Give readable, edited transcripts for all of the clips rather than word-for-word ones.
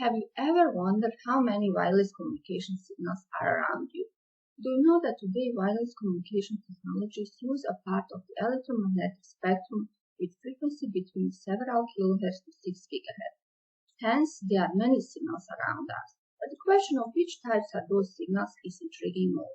Have you ever wondered how many wireless communication signals are around you? Do you know that today wireless communication technologies use a part of the electromagnetic spectrum with frequency between several kilohertz to 6 gigahertz? Hence, there are many signals around us. But the question of which types are those signals is intriguing more.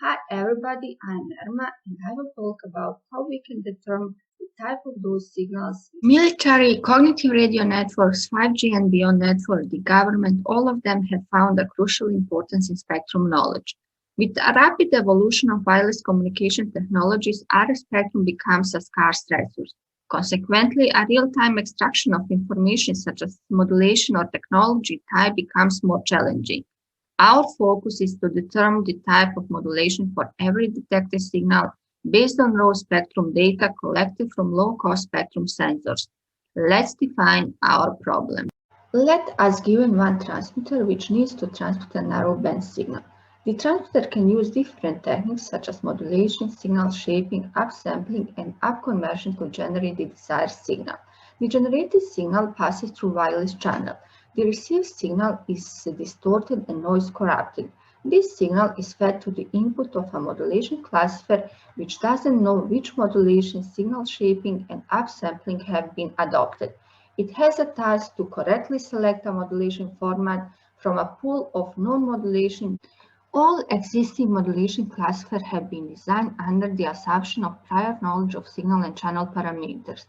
Hi everybody, I'm Erma and I will talk about how we can determine the type of those signals. Military, cognitive radio networks, 5G and beyond network, the government, all of them have found a crucial importance in spectrum knowledge. With a rapid evolution of wireless communication technologies, our spectrum becomes a scarce resource. Consequently, a real-time extraction of information such as modulation or technology type becomes more challenging. Our focus is to determine the type of modulation for every detected signal based on raw spectrum data collected from low-cost spectrum sensors. Let's define our problem. Let us given one transmitter which needs to transmit a narrow-band signal. The transmitter can use different techniques such as modulation, signal shaping, upsampling, and upconversion to generate the desired signal. The generated signal passes through wireless channel. The received signal is distorted and noise corrupted. This signal is fed to the input of a modulation classifier which doesn't know which modulation, signal shaping, and upsampling have been adopted. It has a task to correctly select a modulation format from a pool of non-modulation. All existing modulation classifiers have been designed under the assumption of prior knowledge of signal and channel parameters.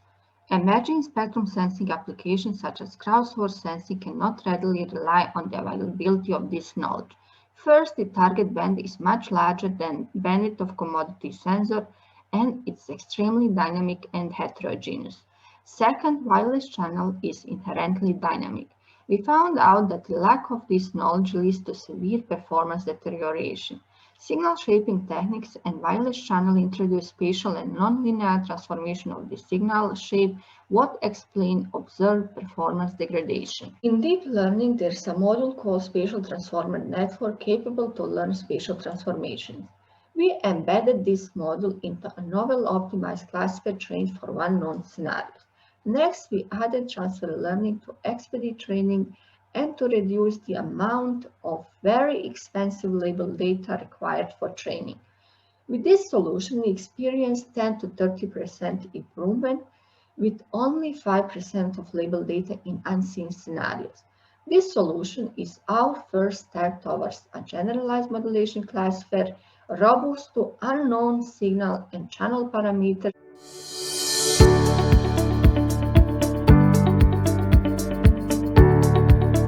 Emerging spectrum sensing applications such as crowdsourced sensing cannot readily rely on the availability of this knowledge. First, the target band is much larger than bandwidth of commodity sensor, and it's extremely dynamic and heterogeneous. Second, wireless channel is inherently dynamic. We found out that the lack of this knowledge leads to severe performance deterioration. Signal shaping techniques and wireless channel introduce spatial and nonlinear transformation of the signal shape, what explain observed performance degradation. In deep learning, there is a module called Spatial Transformer Network capable to learn spatial transformations. We embedded this module into a novel optimized classifier trained for one known scenario. Next, we added transfer learning to expedite training and to reduce the amount of very expensive label data required for training. With this solution, we experienced 10 to 30% improvement with only 5% of label data in unseen scenarios. This solution is our first step towards a generalized modulation classifier robust to unknown signal and channel parameters.